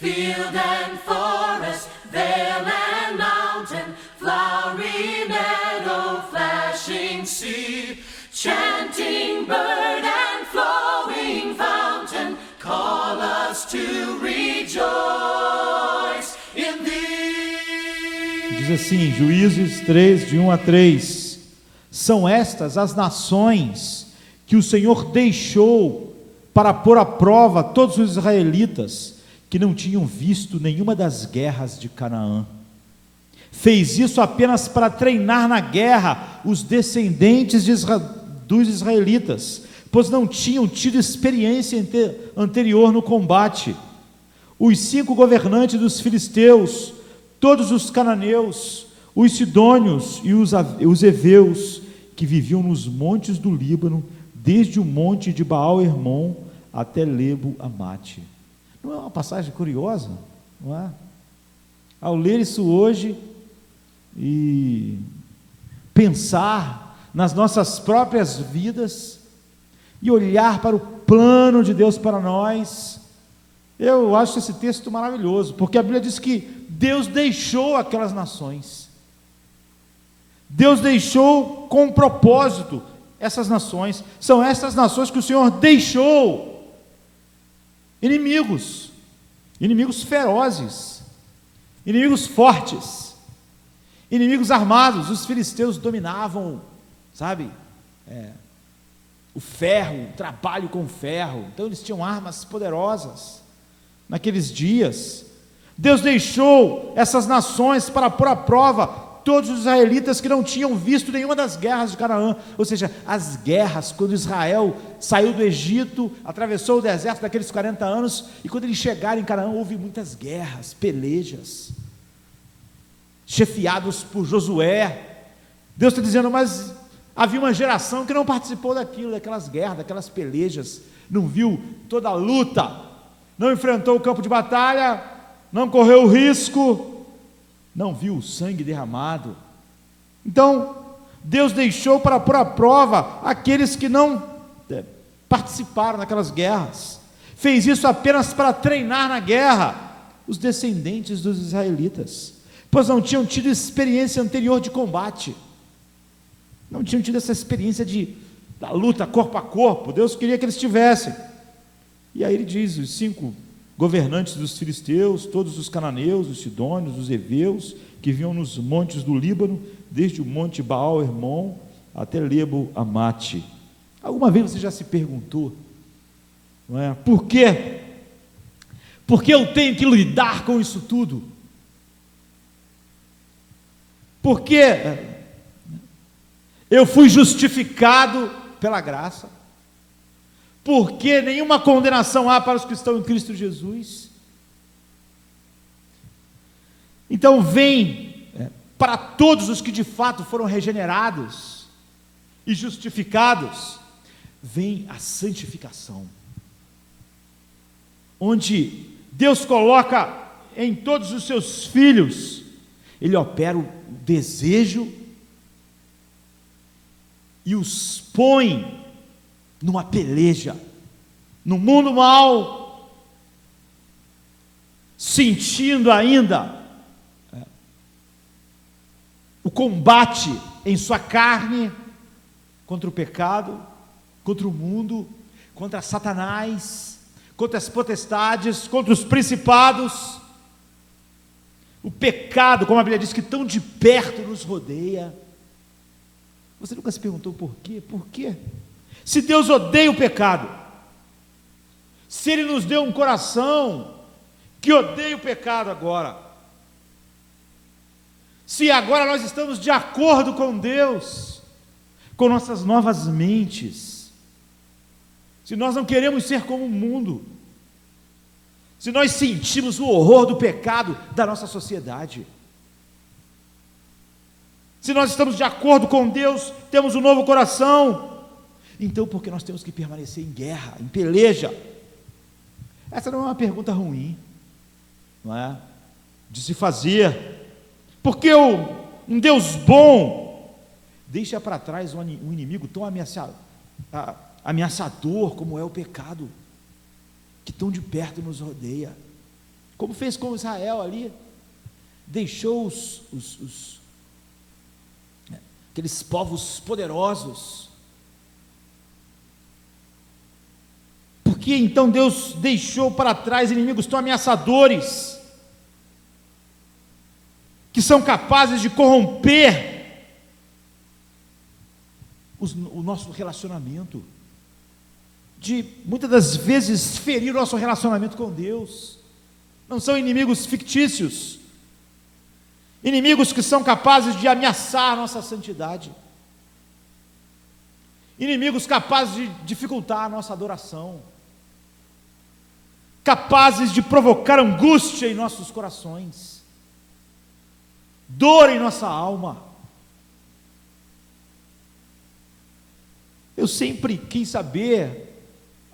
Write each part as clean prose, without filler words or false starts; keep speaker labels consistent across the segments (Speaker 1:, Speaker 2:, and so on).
Speaker 1: field and forest, vale and mountain, flowery meadow, flashing sea, chanting bird and flowing fountain, call us to rejoice in thee.
Speaker 2: Diz assim, Juízes 3, de 1 a 3, são estas as nações que o Senhor deixou para pôr à prova todos os israelitas que não tinham visto nenhuma das guerras de Canaã. Fez isso apenas para treinar na guerra os descendentes dos israelitas, pois não tinham tido experiência anterior no combate. Os 5 governantes dos filisteus, todos os cananeus, os sidônios e os heveus, que viviam nos montes do Líbano, desde o monte de Baal-Hermon até Lebo-Amate. Não é uma passagem curiosa? Não é? Ao ler isso hoje e pensar nas nossas próprias vidas e olhar para o plano de Deus para nós, eu acho esse texto maravilhoso, porque a Bíblia diz que Deus deixou aquelas nações. Deus deixou com um propósito essas nações. São essas nações que o Senhor deixou inimigos ferozes, inimigos fortes, inimigos armados. Os filisteus dominavam, sabe, o ferro, o trabalho com ferro, então eles tinham armas poderosas naqueles dias. Deus deixou essas nações para pôr à prova todos os israelitas que não tinham visto nenhuma das guerras de Canaã, ou seja, as guerras, quando Israel saiu do Egito, atravessou o deserto daqueles 40 anos, e quando eles chegaram em Canaã, houve muitas guerras, pelejas, chefiados por Josué. Deus está dizendo, mas havia uma geração que não participou daquelas guerras, daquelas pelejas, não viu toda a luta, não enfrentou o campo de batalha, não correu o risco, não viu o sangue derramado. Então, Deus deixou para pôr à prova aqueles que não participaram daquelas guerras. Fez isso apenas para treinar na guerra os descendentes dos israelitas, pois não tinham tido experiência anterior de combate, não tinham tido essa experiência da luta corpo a corpo. Deus queria que eles tivessem. E aí ele diz, os 5 governantes dos filisteus, todos os cananeus, os sidônios, os heveus, que vinham nos montes do Líbano, desde o monte Baal-Hermon até Lebo-Amate. Alguma vez você já se perguntou, não é? Por quê? Por que eu tenho que lidar com isso tudo? Por que eu fui justificado pela graça? Porque nenhuma condenação há para os que estão em Cristo Jesus. Então vem para todos os que de fato foram regenerados e justificados, vem a santificação, onde Deus coloca em todos os seus filhos, Ele opera o desejo e os põe numa peleja, no mundo mal, sentindo ainda o combate em sua carne, contra o pecado, contra o mundo, contra Satanás, contra as potestades, contra os principados. O pecado, como a Bíblia diz, que tão de perto nos rodeia. Você nunca se perguntou por quê? Por quê? Se Deus odeia o pecado, se Ele nos deu um coração que odeia o pecado agora, se agora nós estamos de acordo com Deus, com nossas novas mentes, se nós não queremos ser como o mundo, se nós sentimos o horror do pecado da nossa sociedade, se nós estamos de acordo com Deus, temos um novo coração, então por que nós temos que permanecer em guerra, em peleja? Essa não é uma pergunta ruim, não é? De se fazer. Porque um Deus bom deixa para trás um inimigo tão ameaçador como é o pecado, que tão de perto nos rodeia. como fez com Israel ali, deixou aqueles povos poderosos. Por que então Deus deixou para trás inimigos tão ameaçadores, que são capazes de corromper o nosso relacionamento, de muitas das vezes ferir o nosso relacionamento com Deus? Não são inimigos fictícios, inimigos que são capazes de ameaçar a nossa santidade, inimigos capazes de dificultar a nossa adoração, capazes de provocar angústia em nossos corações, dor em nossa alma. Eu sempre quis saber,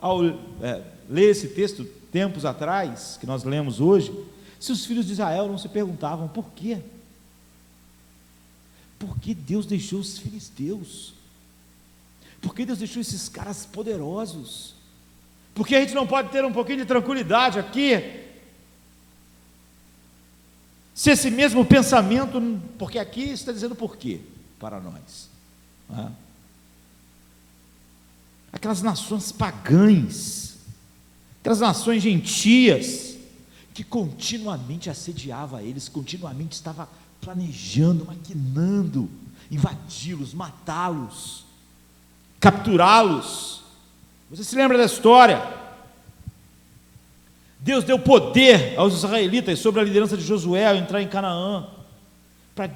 Speaker 2: ao ler esse texto tempos atrás, que nós lemos hoje, se os filhos de Israel não se perguntavam por quê? Por que Deus deixou os filisteus? Por que Deus deixou esses caras poderosos? Por que a gente não pode ter um pouquinho de tranquilidade aqui? Se esse mesmo pensamento, porque aqui está dizendo por quê para nós, não é? Aquelas nações pagãs, aquelas nações gentias, que continuamente assediava eles, continuamente estava planejando, maquinando, invadi-los, matá-los, capturá-los. Você se lembra da história? Deus deu poder aos israelitas sobre a liderança de Josué ao entrar em Canaã, para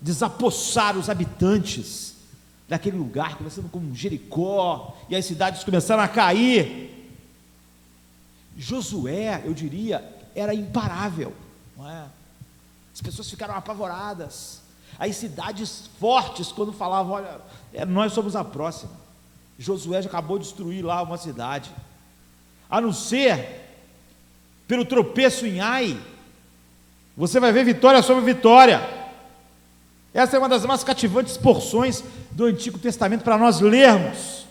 Speaker 2: desapossar os habitantes daquele lugar, começando com Jericó, e as cidades começaram a cair. Josué, eu diria, era imparável, não é? As pessoas ficaram apavoradas. As cidades fortes, quando falavam, olha, nós somos a próxima, Josué já acabou de destruir lá uma cidade, a não ser pelo tropeço em Ai, você vai ver vitória sobre vitória. Essa é uma das mais cativantes porções do Antigo Testamento para nós lermos.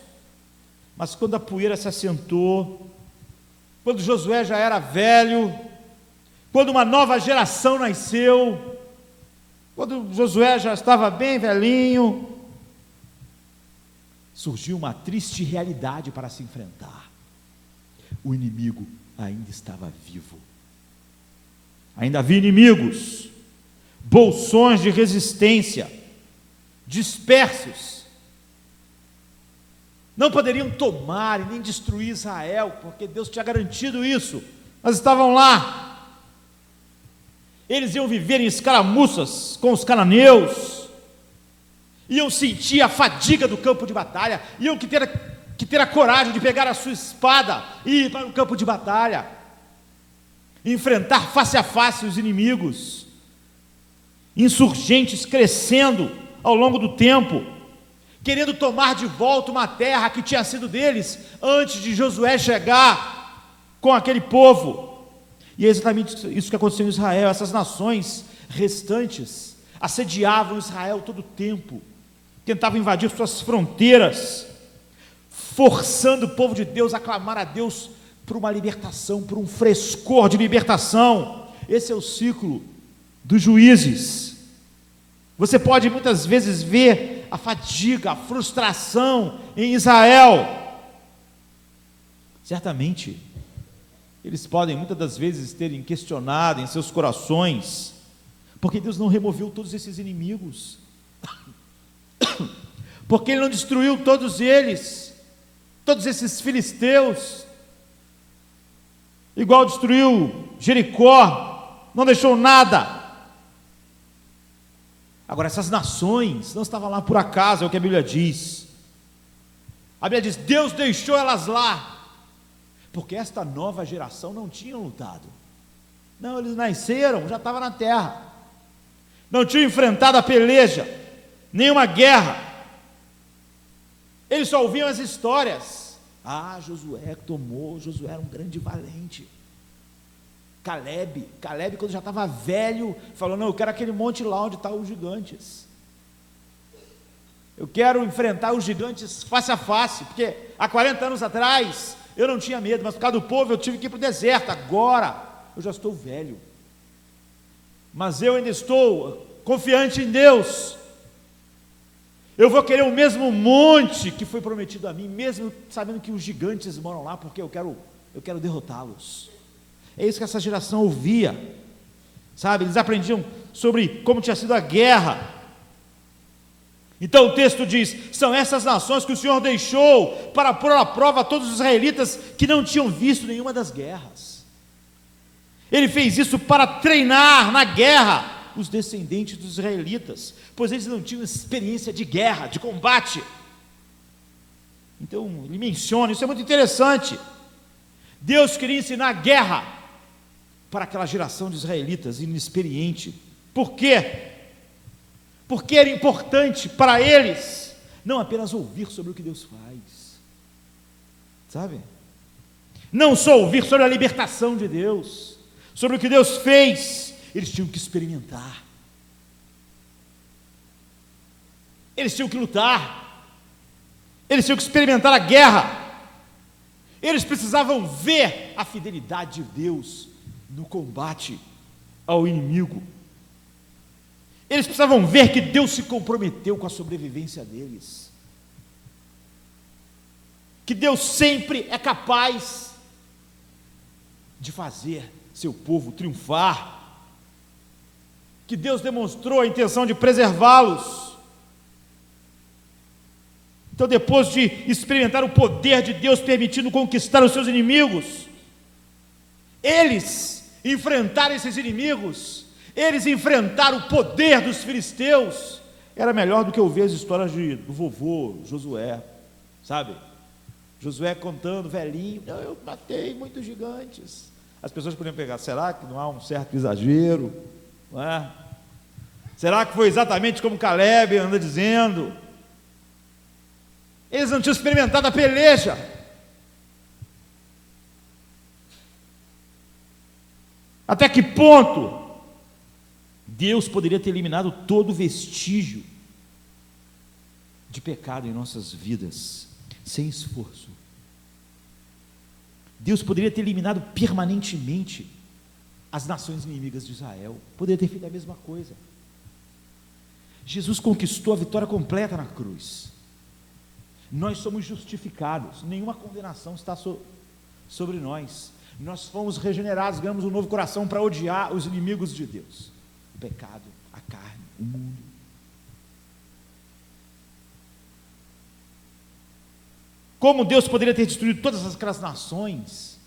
Speaker 2: Mas quando a poeira se assentou, quando Josué já era velho, quando uma nova geração nasceu, quando Josué já estava bem velhinho, surgiu uma triste realidade para se enfrentar. O inimigo ainda estava vivo. Ainda havia inimigos, bolsões de resistência, dispersos, não poderiam tomar e nem destruir Israel, porque Deus tinha garantido isso, mas estavam lá. Eles iam viver em escaramuças com os cananeus, iam sentir a fadiga do campo de batalha, iam que ter a coragem de pegar a sua espada e ir para o campo de batalha, enfrentar face a face os inimigos, insurgentes crescendo ao longo do tempo, querendo tomar de volta uma terra que tinha sido deles antes de Josué chegar com aquele povo. E é exatamente isso que aconteceu em Israel. Essas nações restantes assediavam Israel todo o tempo, tentavam invadir suas fronteiras, forçando o povo de Deus a clamar a Deus por uma libertação, por um frescor de libertação. Esse é o ciclo dos juízes. Você pode muitas vezes ver a fadiga, a frustração em Israel. Certamente, eles podem muitas das vezes terem questionado em seus corações, porque Deus não removeu todos esses inimigos, porque Ele não destruiu todos eles, todos esses filisteus, igual destruiu Jericó, não deixou nada. Agora, essas nações não estavam lá por acaso, é o que a Bíblia diz. A Bíblia diz: Deus deixou elas lá, porque esta nova geração não tinha lutado. Não, eles nasceram, já estavam na terra, não tinham enfrentado a peleja, nenhuma guerra. Eles só ouviam as histórias. Josué tomou, Josué era um grande valente. Caleb, quando já estava velho, falou: não, eu quero aquele monte lá onde estão os gigantes, eu quero enfrentar os gigantes face a face, porque há 40 anos atrás, eu não tinha medo, mas por causa do povo eu tive que ir para o deserto. Agora eu já estou velho, mas eu ainda estou confiante em Deus. Eu vou querer o mesmo monte que foi prometido a mim, mesmo sabendo que os gigantes moram lá, porque eu quero derrotá-los. É isso que essa geração ouvia, sabe? Eles aprendiam sobre como tinha sido a guerra. Então o texto diz: são essas nações que o Senhor deixou para pôr à prova todos os israelitas que não tinham visto nenhuma das guerras. Ele fez isso para treinar na guerra os descendentes dos israelitas, pois eles não tinham experiência de guerra, de combate. Então ele menciona, isso é muito interessante. Deus queria ensinar guerra para aquela geração de israelitas inexperiente. Por quê? Porque era importante para eles não apenas ouvir sobre o que Deus faz, sabe? Não só ouvir sobre a libertação de Deus, sobre o que Deus fez, eles tinham que experimentar, eles tinham que lutar, eles tinham que experimentar a guerra, eles precisavam ver a fidelidade de Deus no combate ao inimigo. Eles precisavam ver que Deus se comprometeu com a sobrevivência deles, que Deus sempre é capaz de fazer seu povo triunfar, que Deus demonstrou a intenção de preservá-los. Então, depois de experimentar o poder de Deus permitindo conquistar os seus inimigos, eles enfrentaram esses inimigos, eles enfrentaram o poder dos filisteus. Era melhor do que ouvir as histórias do vovô Josué, sabe? Josué contando, velhinho: não, eu matei muitos gigantes. As pessoas podiam pegar: será que não há um certo exagero? Não é? Será que foi exatamente como Caleb anda dizendo? Eles não tinham experimentado a peleja. Até que ponto Deus poderia ter eliminado todo vestígio de pecado em nossas vidas, sem esforço? Deus poderia ter eliminado permanentemente as nações inimigas de Israel, poderia ter feito a mesma coisa. Jesus conquistou a vitória completa na cruz. Nós somos justificados, nenhuma condenação está sobre nós. Nós fomos regenerados, ganhamos um novo coração para odiar os inimigos de Deus: o pecado, a carne, o mundo. Como Deus poderia ter destruído todas aquelas nações?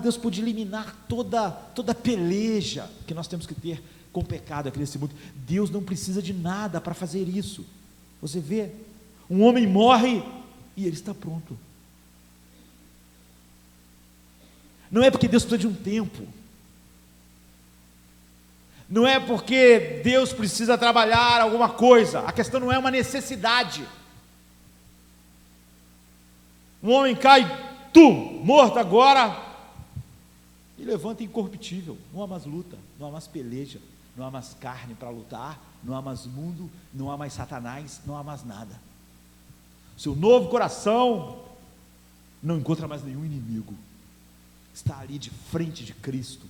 Speaker 2: Deus podia eliminar toda peleja que nós temos que ter com o pecado aqui nesse mundo. Deus não precisa de nada para fazer isso. Você vê, um homem morre e ele está pronto. Não é porque Deus precisa de um tempo, não é porque Deus precisa trabalhar alguma coisa, a questão não é uma necessidade. Um homem cai, morto agora, e levanta incorruptível. Não há mais luta, não há mais peleja, não há mais carne para lutar, não há mais mundo, não há mais Satanás, não há mais nada. Seu novo coração não encontra mais nenhum inimigo, está ali de frente de Cristo,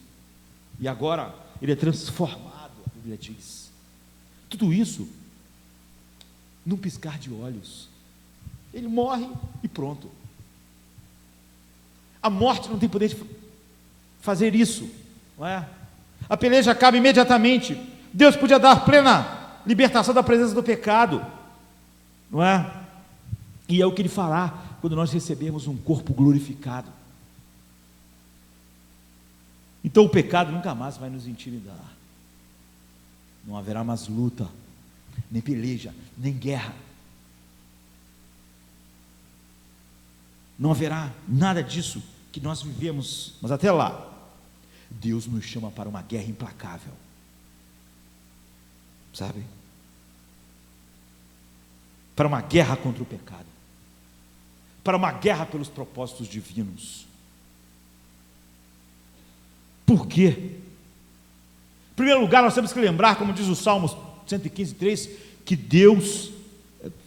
Speaker 2: e agora ele é transformado, a Bíblia diz. Tudo isso num piscar de olhos. Ele morre e pronto. A morte não tem poder de fazer isso, não é? A peleja acaba imediatamente. Deus podia dar plena libertação da presença do pecado, não é? E é o que Ele fará quando nós recebemos um corpo glorificado. Então o pecado nunca mais vai nos intimidar. Não haverá mais luta, nem peleja, nem guerra. Não haverá nada disso que nós vivemos. Mas até lá, Deus nos chama para uma guerra implacável, sabe? Para uma guerra contra o pecado, para uma guerra pelos propósitos divinos. Por quê? Em primeiro lugar, nós temos que lembrar, como diz o Salmo 115:3, que Deus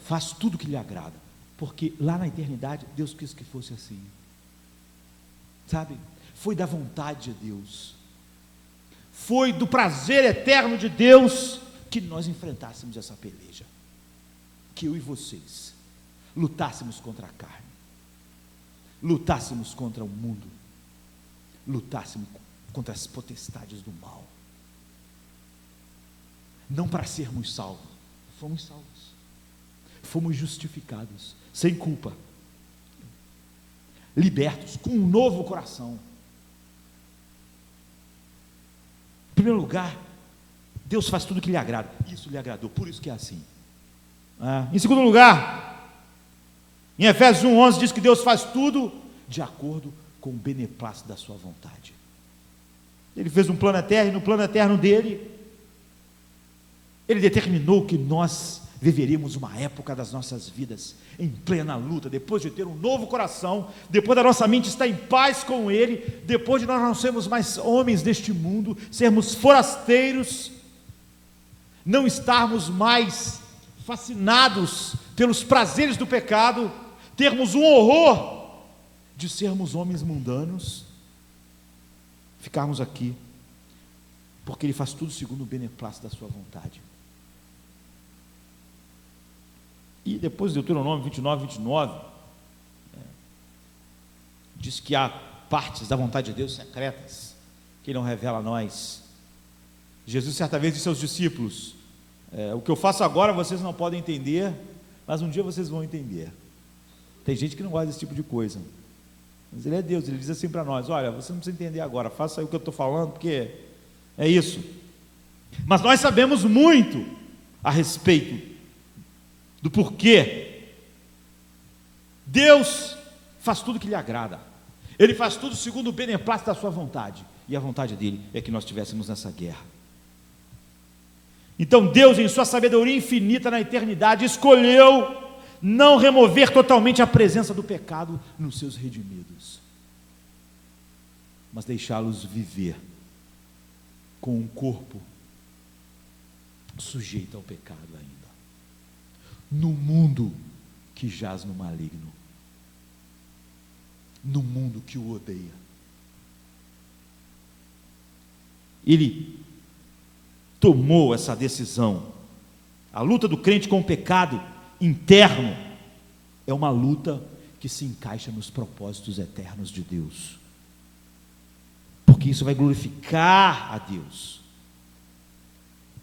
Speaker 2: faz tudo o que lhe agrada. Porque lá na eternidade, Deus quis que fosse assim. Sabe? Foi da vontade de Deus. Foi do prazer eterno de Deus que nós enfrentássemos essa peleja. Que eu e vocês lutássemos contra a carne. Lutássemos contra o mundo. Lutássemos contra as potestades do mal. Não para sermos salvos. Fomos salvos. Fomos justificados, sem culpa. Libertos, com um novo coração. Em primeiro lugar, Deus faz tudo o que lhe agrada. Isso lhe agradou, por isso que é assim. Em segundo lugar, em Efésios 1:11 diz que Deus faz tudo de acordo com o beneplácito da sua vontade. Ele fez um plano eterno, e no plano eterno dele, Ele determinou que nós viveríamos uma época das nossas vidas em plena luta, depois de ter um novo coração, depois da nossa mente estar em paz com Ele, depois de nós não sermos mais homens deste mundo, sermos forasteiros, não estarmos mais fascinados pelos prazeres do pecado, termos um horror de sermos homens mundanos, ficarmos aqui, porque Ele faz tudo segundo o beneplácito da sua vontade. E depois Deuteronômio 29, diz que há partes da vontade de Deus secretas, que Ele não revela a nós. Jesus certa vez disse aos discípulos, o que eu faço agora vocês não podem entender, mas um dia vocês vão entender. Tem gente que não gosta desse tipo de coisa, mas Ele é Deus, Ele diz assim para nós, olha, você não precisa entender agora, faça aí o que eu estou falando, porque é isso. Mas nós sabemos muito a respeito do porquê. Deus faz tudo que lhe agrada, Ele faz tudo segundo o beneplácito da sua vontade, e a vontade dele é que nós estivéssemos nessa guerra. Então Deus, em sua sabedoria infinita na eternidade, escolheu não remover totalmente a presença do pecado nos seus redimidos, mas deixá-los viver com um corpo sujeito ao pecado ainda, no mundo que jaz no maligno, no mundo que o odeia. Ele tomou essa decisão. A luta do crente com o pecado interno é uma luta que se encaixa nos propósitos eternos de Deus, porque isso vai glorificar a Deus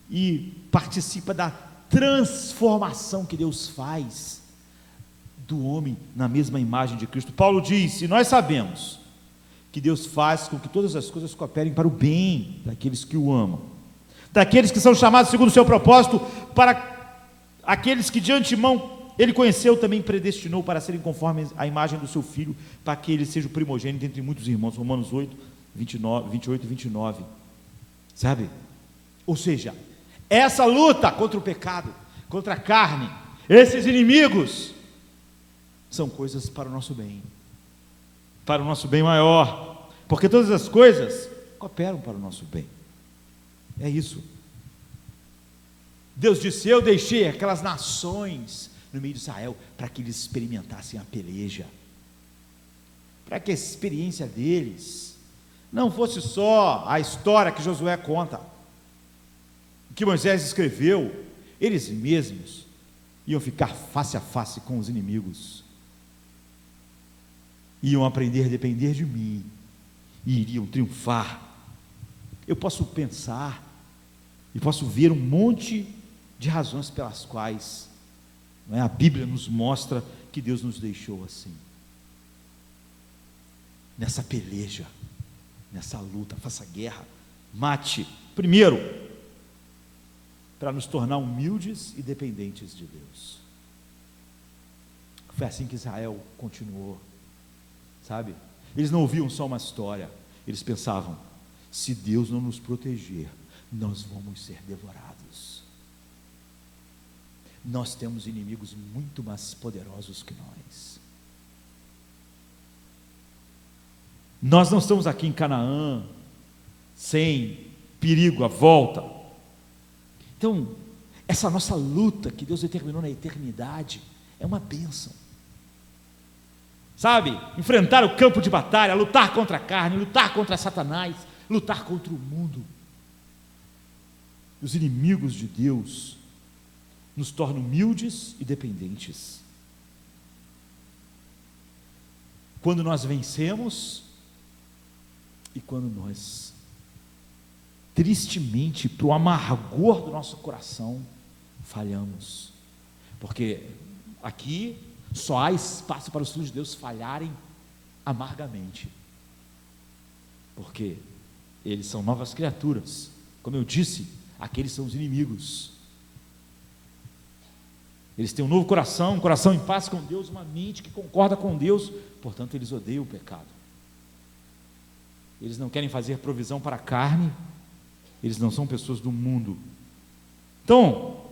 Speaker 2: e participa da transformação que Deus faz do homem na mesma imagem de Cristo. Paulo diz, e nós sabemos que Deus faz com que todas as coisas cooperem para o bem daqueles que o amam, daqueles que são chamados segundo o seu propósito, para aqueles que de antemão Ele conheceu, também predestinou para serem conformes à imagem do seu Filho, para que Ele seja o primogênito entre muitos irmãos. Romanos 8, 28 e 29, sabe? Ou seja, essa luta contra o pecado, contra a carne, esses inimigos, são coisas para o nosso bem maior, porque todas as coisas cooperam para o nosso bem. É isso. Deus disse, eu deixei aquelas nações no meio de Israel, para que eles experimentassem a peleja, para que a experiência deles não fosse só a história que Josué conta, que Moisés escreveu, eles mesmos iam ficar face a face com os inimigos, iam aprender a depender de mim, e iriam triunfar. Eu posso pensar, e posso ver um monte de razões pelas quais a Bíblia nos mostra que Deus nos deixou assim, nessa peleja, nessa luta, faça guerra, mate. Primeiro, para nos tornar humildes e dependentes de Deus. Foi assim que Israel continuou, sabe? Eles não ouviam só uma história, eles pensavam, se Deus não nos proteger, nós vamos ser devorados. Nós temos inimigos muito mais poderosos que nós. Nós não estamos aqui em Canaã, sem perigo à volta. Então, essa nossa luta que Deus determinou na eternidade, é uma bênção. sabe? Enfrentar o campo de batalha, lutar contra a carne, lutar contra Satanás, lutar contra o mundo. Os inimigos de Deus nos tornam humildes e dependentes. Quando nós vencemos e quando nós, tristemente, para o amargor do nosso coração, falhamos. Porque aqui só há espaço para os filhos de Deus falharem amargamente. Porque eles são novas criaturas. Como eu disse, aqueles são os inimigos. Eles têm um novo coração, um coração em paz com Deus, uma mente que concorda com Deus, portanto eles odeiam o pecado. Eles não querem fazer provisão para a carne, eles não são pessoas do mundo. Então,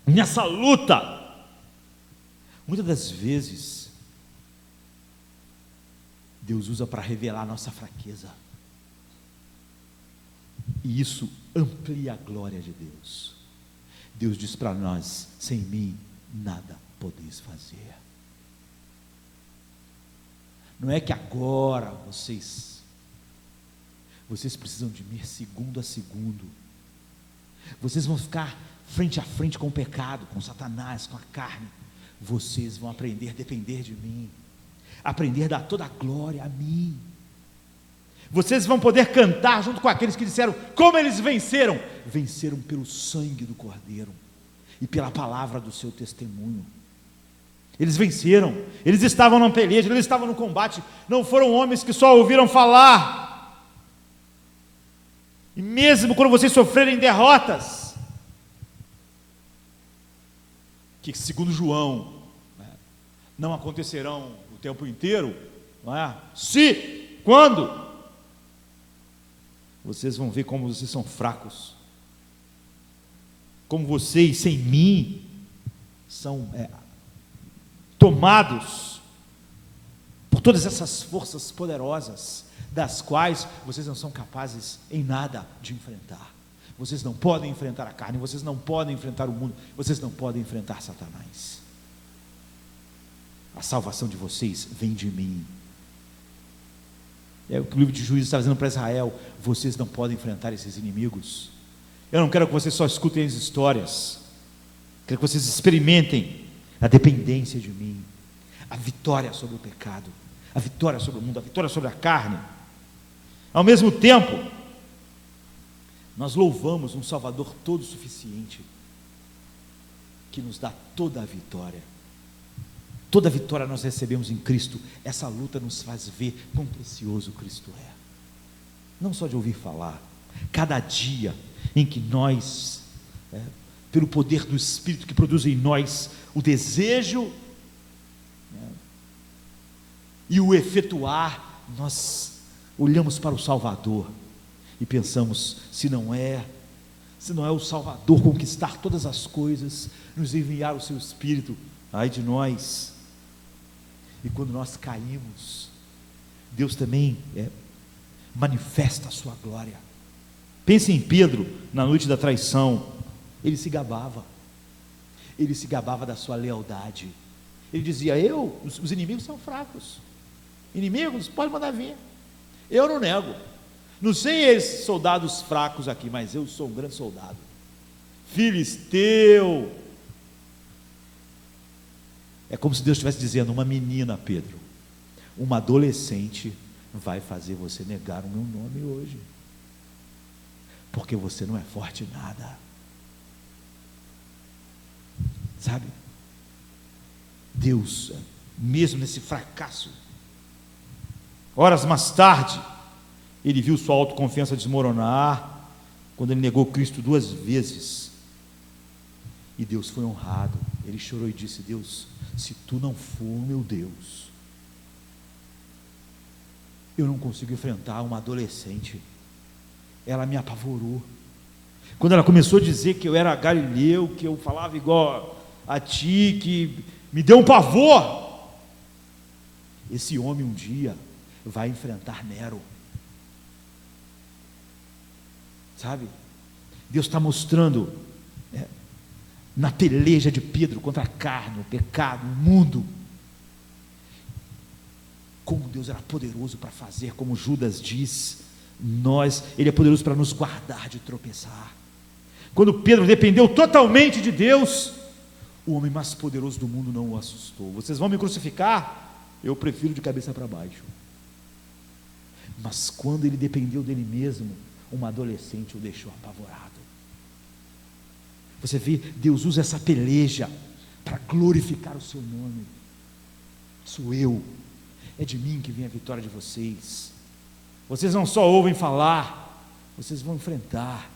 Speaker 2: nessa luta, muitas das vezes, Deus usa para revelar a nossa fraqueza, e isso amplia a glória de Deus. Deus diz para nós: sem mim nada podeis fazer. Não é que agora vocês precisam de mim segundo a segundo, vocês vão ficar frente a frente com o pecado, com Satanás, com a carne. Vocês vão aprender a depender de mim, aprender a dar toda a glória a mim. Vocês vão poder cantar junto com aqueles que disseram como eles venceram. Venceram pelo sangue do Cordeiro e pela palavra do seu testemunho. Eles venceram, eles estavam na peleja, eles estavam no combate. Não foram homens que só ouviram falar. E mesmo quando vocês sofrerem derrotas, que segundo João, não acontecerão o tempo inteiro, não é? Quando vocês vão ver como vocês são fracos, como vocês sem mim são tomados por todas essas forças poderosas, das quais vocês não são capazes em nada de enfrentar. Vocês não podem enfrentar a carne, vocês não podem enfrentar o mundo, vocês não podem enfrentar Satanás. A salvação de vocês vem de mim. É o que o livro de Juízes está dizendo para Israel: vocês não podem enfrentar esses inimigos. Eu não quero que vocês só escutem as histórias, quero que vocês experimentem a dependência de mim, a vitória sobre o pecado, a vitória sobre o mundo, a vitória sobre a carne. Ao mesmo tempo, nós louvamos um Salvador todo suficiente, que nos dá toda a vitória. Toda a vitória nós recebemos em Cristo. Essa luta nos faz ver quão precioso Cristo é, não só de ouvir falar. Cada dia em que nós, pelo poder do Espírito que produz em nós o desejo, e o efetuar, nós olhamos para o Salvador e pensamos: se não é o Salvador conquistar todas as coisas, nos enviar o seu Espírito, ai de nós. E quando nós caímos, Deus também manifesta a sua glória. Pense em Pedro, na noite da traição. Ele se gabava da sua lealdade. Ele dizia: os inimigos são fracos, inimigos, pode mandar vir, eu não nego. Não sei esses soldados fracos aqui, mas eu sou um grande soldado, filisteu. É como se Deus estivesse dizendo: uma menina, Pedro, uma adolescente vai fazer você negar o meu nome hoje, porque você não é forte em nada. Sabe, Deus, mesmo nesse fracasso, horas mais tarde, ele viu sua autoconfiança desmoronar, quando ele negou Cristo 2 vezes, e Deus foi honrado. Ele chorou e disse: Deus, se tu não for meu Deus, eu não consigo enfrentar uma adolescente. Ela me apavorou. Quando ela começou a dizer que eu era galileu, que eu falava igual a ti, que me deu um pavor. Esse homem um dia vai enfrentar Nero. Sabe, Deus está mostrando, na peleja de Pedro contra a carne, o pecado, o mundo, como Deus era poderoso para fazer, como Judas diz, Ele é poderoso para nos guardar de tropeçar. Quando Pedro dependeu totalmente de Deus, o homem mais poderoso do mundo não o assustou. Vocês vão me crucificar? Eu prefiro de cabeça para baixo. Mas quando ele dependeu dele mesmo, uma adolescente o deixou apavorado. Você vê, Deus usa essa peleja para glorificar o seu nome. Sou eu, é de mim que vem a vitória de vocês. Vocês não só ouvem falar, vocês vão enfrentar.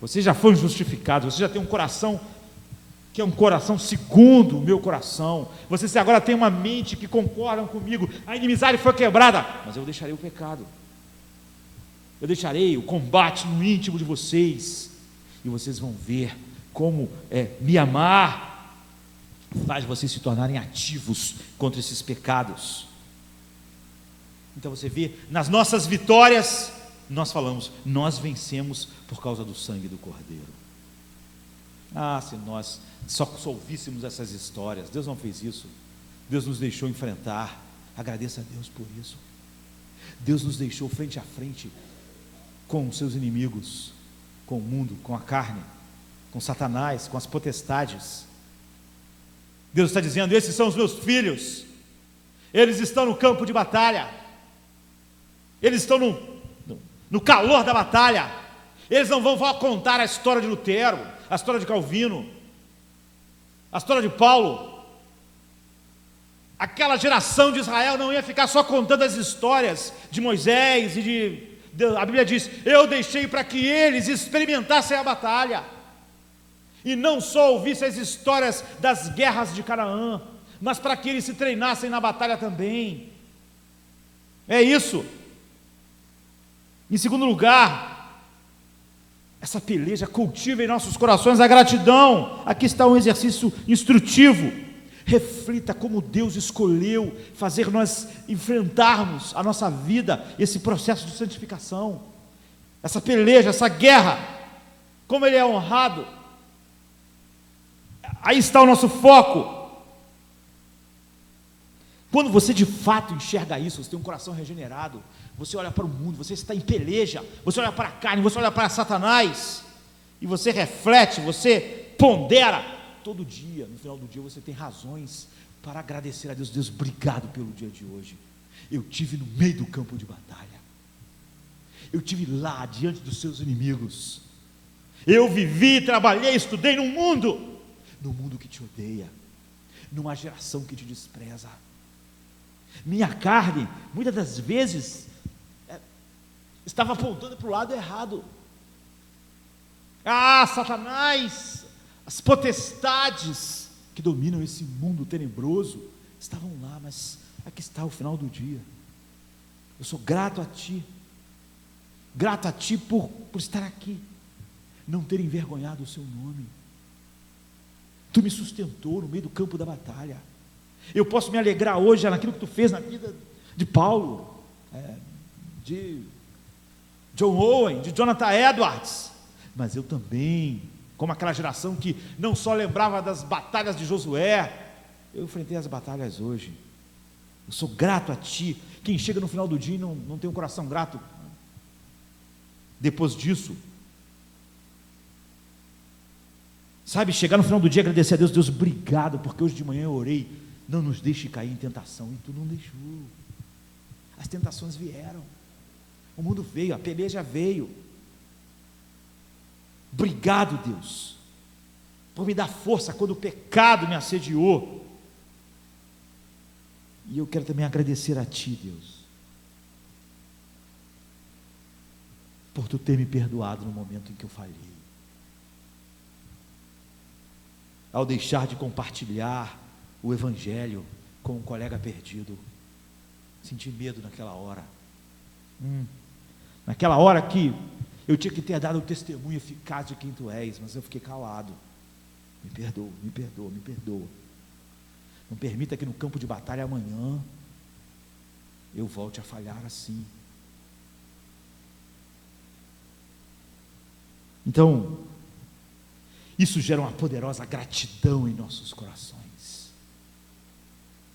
Speaker 2: Vocês já foram justificados, vocês já têm um coração que é um coração segundo o meu coração. Vocês agora têm uma mente que concordam comigo. A inimizade foi quebrada, mas eu deixarei o pecado. Eu deixarei o combate no íntimo de vocês. E vocês vão ver como me amar faz vocês se tornarem ativos contra esses pecados. Então você vê, nas nossas vitórias, nós falamos, nós vencemos por causa do sangue do Cordeiro. Ah, se nós só ouvíssemos essas histórias. Deus não fez isso. Deus nos deixou enfrentar. Agradeça a Deus por isso. Deus nos deixou frente a frente com os seus inimigos, com o mundo, com a carne, com Satanás, com as potestades. Deus está dizendo, esses são os meus filhos, eles estão no campo de batalha, eles estão no calor da batalha, eles não vão contar a história de Lutero, a história de Calvino, a história de Paulo. Aquela geração de Israel não ia ficar só contando as histórias de Moisés e a Bíblia diz, eu deixei para que eles experimentassem a batalha, e não só ouvissem as histórias das guerras de Canaã, mas para que eles se treinassem na batalha também. É isso. Em segundo lugar, essa peleja cultiva em nossos corações a gratidão. Aqui está um exercício instrutivo. Reflita como Deus escolheu fazer nós enfrentarmos a nossa vida, esse processo de santificação, essa peleja, essa guerra, como Ele é honrado. Aí está o nosso foco. Quando você de fato enxerga isso, você tem um coração regenerado, você olha para o mundo, você está em peleja, você olha para a carne, você olha para Satanás, e você reflete, você pondera, todo dia, no final do dia você tem razões para agradecer a Deus. Deus, obrigado pelo dia de hoje, eu tive no meio do campo de batalha, eu tive lá diante dos seus inimigos, eu vivi, trabalhei, estudei no mundo que te odeia, numa geração que te despreza. Minha carne, muitas das vezes, estava apontando para o lado errado. Ah, Satanás, as potestades que dominam esse mundo tenebroso, estavam lá, mas aqui está o final do dia. Eu sou grato a Ti por estar aqui, não ter envergonhado o Seu nome. Tu me sustentou no meio do campo da batalha. Eu posso me alegrar hoje naquilo que Tu fez na vida de Paulo, de John Owen, de Jonathan Edwards, mas eu também, como aquela geração que não só lembrava das batalhas de Josué, eu enfrentei as batalhas hoje. Eu sou grato a Ti. Quem chega no final do dia e não tem um coração grato, depois disso, sabe, chegar no final do dia e agradecer a Deus, Deus, obrigado, porque hoje de manhã eu orei, não nos deixe cair em tentação, e Tu não deixou, as tentações vieram, o mundo veio, a peleja veio. Obrigado, Deus, por me dar força quando o pecado me assediou, e eu quero também agradecer a Ti, Deus, por Tu ter me perdoado no momento em que eu falhei, ao deixar de compartilhar o Evangelho com um colega perdido. Senti medo naquela hora, naquela hora que eu tinha que ter dado o testemunho eficaz de quem Tu és, mas eu fiquei calado. Me perdoa, me perdoa, me perdoa. Não permita que no campo de batalha amanhã eu volte a falhar assim. Então, isso gera uma poderosa gratidão em nossos corações.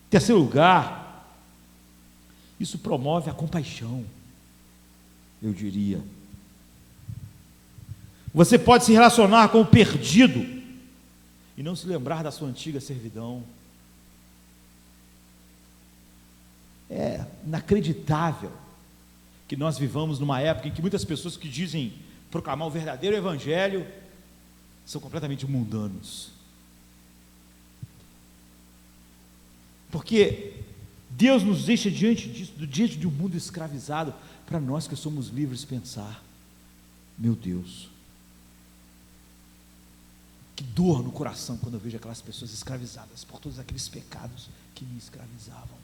Speaker 2: Em terceiro lugar, Isso promove a compaixão, eu diria. Você pode se relacionar com o perdido e não se lembrar da sua antiga servidão. É inacreditável que nós vivamos numa época em que muitas pessoas que dizem proclamar o verdadeiro evangelho são completamente mundanos. Porque Deus nos deixa diante de um mundo escravizado, para nós que somos livres pensar, meu Deus, que dor no coração quando eu vejo aquelas pessoas escravizadas por todos aqueles pecados que me escravizavam.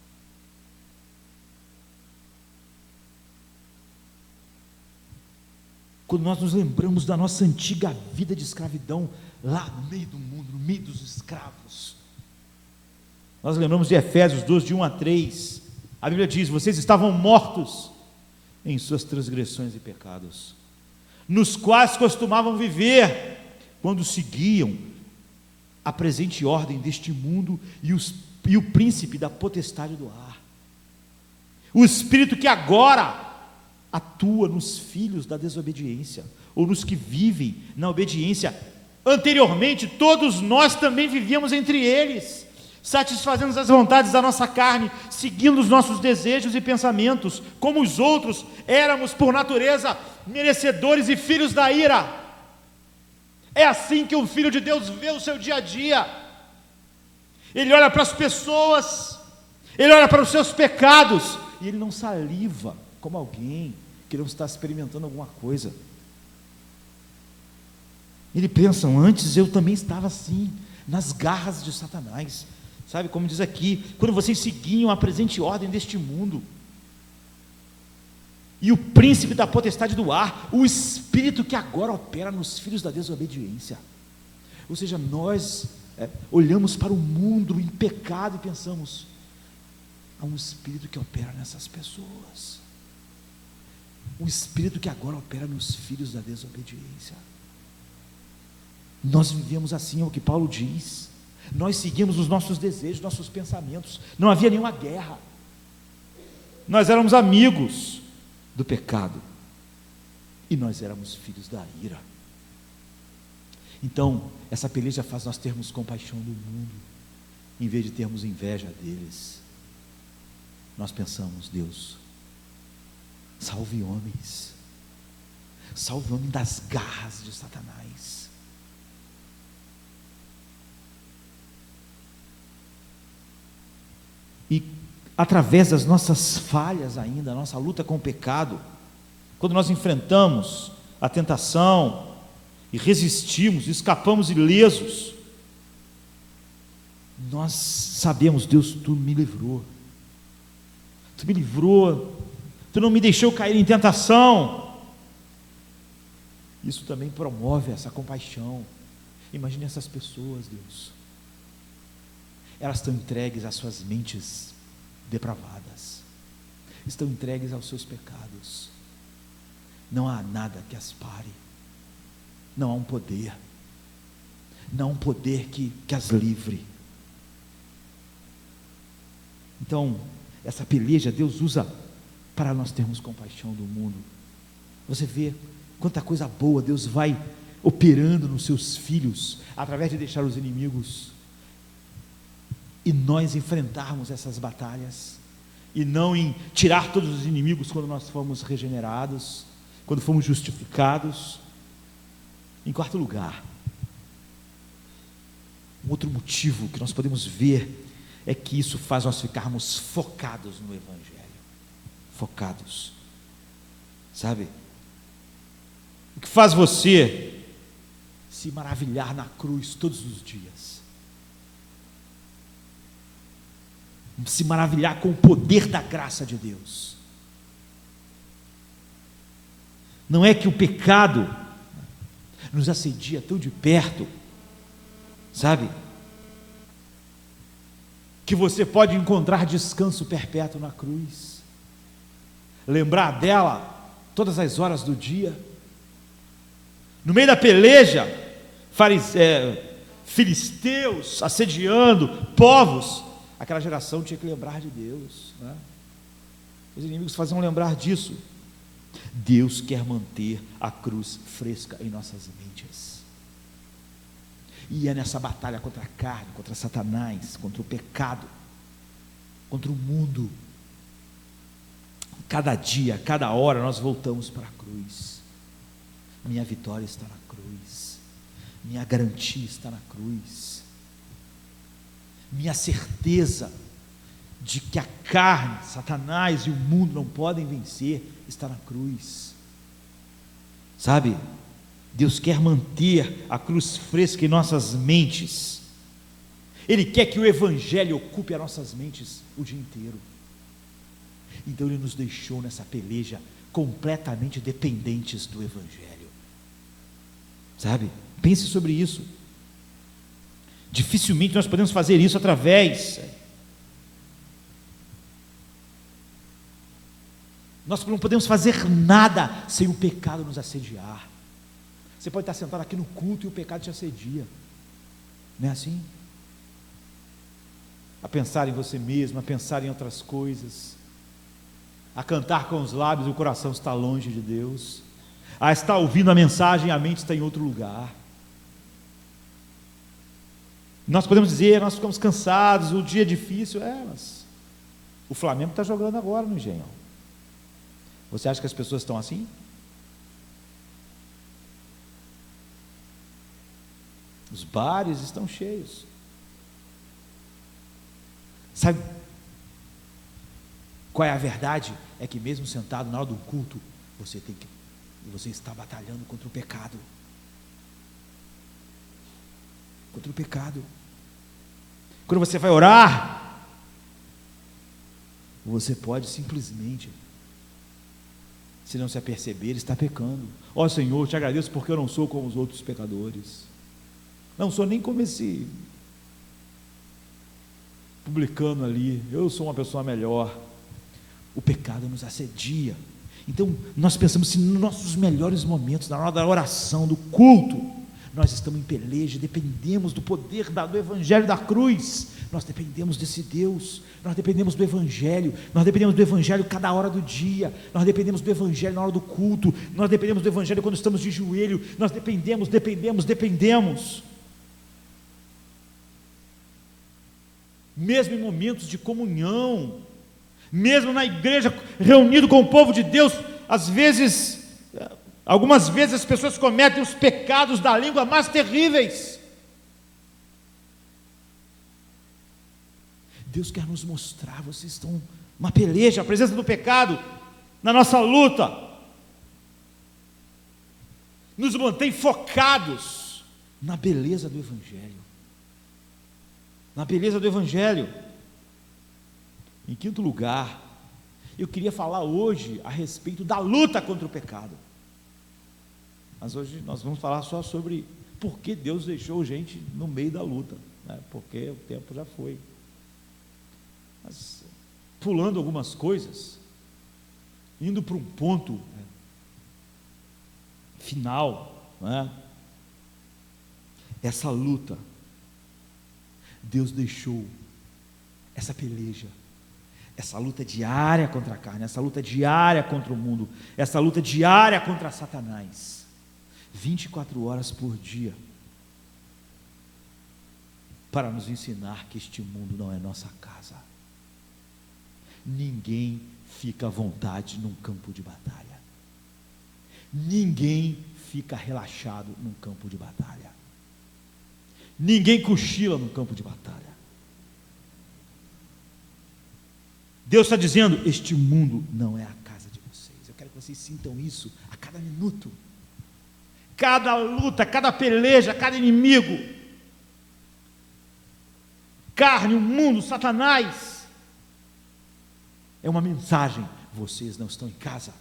Speaker 2: Quando nós nos lembramos da nossa antiga vida de escravidão, lá no meio do mundo, no meio dos escravos, nós lembramos de Efésios 2, de 1 a 3, a Bíblia diz: vocês estavam mortos em suas transgressões e pecados, nos quais costumavam viver, quando seguiam a presente ordem deste mundo e o príncipe da potestade do ar, o espírito que agora atua nos filhos da desobediência, ou nos que vivem na obediência. Anteriormente, todos nós também vivíamos entre eles, satisfazendo as vontades da nossa carne, seguindo os nossos desejos e pensamentos. Como os outros, éramos por natureza merecedores e filhos da ira. É assim que o Filho de Deus vê o seu dia a dia. Ele olha para as pessoas, ele olha para os seus pecados, e ele não saliva como alguém que não está experimentando alguma coisa. Ele pensa: antes eu também estava assim, nas garras de Satanás. Sabe, como diz aqui, quando vocês seguiam a presente ordem deste mundo, e o príncipe da potestade do ar, o espírito que agora opera nos filhos da desobediência. Ou seja, nós olhamos para o mundo em pecado e pensamos: há um espírito que opera nessas pessoas, um espírito que agora opera nos filhos da desobediência. Nós vivemos assim, é o que Paulo diz. Nós seguimos os nossos desejos, nossos pensamentos. Não havia nenhuma guerra. Nós éramos amigos do pecado e nós éramos filhos da ira. Então, essa peleja faz nós termos compaixão do mundo, em vez de termos inveja deles. Nós pensamos: Deus, salve homens, salve homem das garras de Satanás. E através das nossas falhas ainda, a nossa luta com o pecado, quando nós enfrentamos a tentação e resistimos, escapamos ilesos, nós sabemos: Deus, Tu me livrou, Tu me livrou, Tu não me deixou cair em tentação. Isso também promove essa compaixão. Imagine essas pessoas, Deus, elas estão entregues às suas mentes depravadas, estão entregues aos seus pecados, não há nada que as pare, não há um poder, não há um poder que as livre. Então, essa peleja Deus usa para nós termos compaixão do mundo. Você vê quanta coisa boa Deus vai operando nos seus filhos, através de deixar os inimigos e nós enfrentarmos essas batalhas, e não em tirar todos os inimigos quando nós fomos regenerados, quando fomos justificados. Em quarto lugar, um outro motivo que nós podemos ver é que isso faz nós ficarmos focados no Evangelho, focados, sabe? O que faz você se maravilhar na cruz todos os dias, se maravilhar com o poder da graça de Deus. Não é que o pecado nos assedia tão de perto, sabe, que você pode encontrar descanso perpétuo na cruz, lembrar dela todas as horas do dia. No meio da peleja, filisteus assediando povos, aquela geração tinha que lembrar de Deus, né? Os inimigos faziam lembrar disso. Deus quer manter a cruz fresca em nossas mentes. E é nessa batalha contra a carne, contra Satanás, contra o pecado, contra o mundo. Cada dia, cada hora nós voltamos para a cruz. Minha vitória está na cruz. Minha garantia está na cruz. Minha certeza de que a carne, Satanás e o mundo não podem vencer está na cruz. Sabe? Deus quer manter a cruz fresca em nossas mentes. Ele quer que o Evangelho ocupe as nossas mentes o dia inteiro. Então Ele nos deixou nessa peleja completamente dependentes do Evangelho. Sabe? Pense sobre isso. Dificilmente nós podemos fazer isso através. Nós não podemos fazer nada sem o pecado nos assediar. Você pode estar sentado aqui no culto e o pecado te assedia. Não é assim? A pensar em você mesmo, a pensar em outras coisas, a cantar com os lábios e o coração está longe de Deus, a estar ouvindo a mensagem e a mente está em outro lugar. Nós podemos dizer, nós ficamos cansados, o dia é difícil, mas o Flamengo está jogando agora no Engenhão. Você acha que as pessoas estão assim? Os bares estão cheios. Sabe qual é a verdade? É que mesmo sentado na hora do culto, você está batalhando contra o pecado. Contra o pecado. Quando você vai orar, você pode simplesmente, se não se aperceber, estar pecando. Ó Senhor, te agradeço porque eu não sou como os outros pecadores. Não sou nem como esse publicano ali. Eu sou uma pessoa melhor. O pecado nos assedia. Então, nós pensamos se nos nossos melhores momentos, na hora da oração, do culto, nós estamos em peleja, dependemos do poder do Evangelho da cruz, nós dependemos desse Deus, nós dependemos do Evangelho, nós dependemos do Evangelho cada hora do dia, nós dependemos do Evangelho na hora do culto, nós dependemos do Evangelho quando estamos de joelho, nós dependemos. Mesmo em momentos de comunhão, mesmo na igreja, reunido com o povo de Deus, algumas vezes as pessoas cometem os pecados da língua mais terríveis. Deus quer nos mostrar, vocês estão numa peleja, a presença do pecado na nossa luta nos mantém focados na beleza do Evangelho. Na beleza do Evangelho. Em quinto lugar, eu queria falar hoje a respeito da luta contra o pecado. Mas hoje nós vamos falar só sobre por que Deus deixou gente no meio da luta, né? Porque o tempo já foi. Mas, pulando algumas coisas, indo para um ponto final, né? Essa luta, Deus deixou essa peleja, essa luta diária contra a carne, essa luta diária contra o mundo, essa luta diária contra Satanás, 24 horas por dia, para nos ensinar que este mundo não é nossa casa. Ninguém fica à vontade num campo de batalha, ninguém fica relaxado num campo de batalha, ninguém cochila no campo de batalha. Deus está dizendo, este mundo não é a casa de vocês. Eu quero que vocês sintam isso a cada minuto, cada luta, cada peleja, cada inimigo, carne, o mundo, Satanás, é uma mensagem, vocês não estão em casa.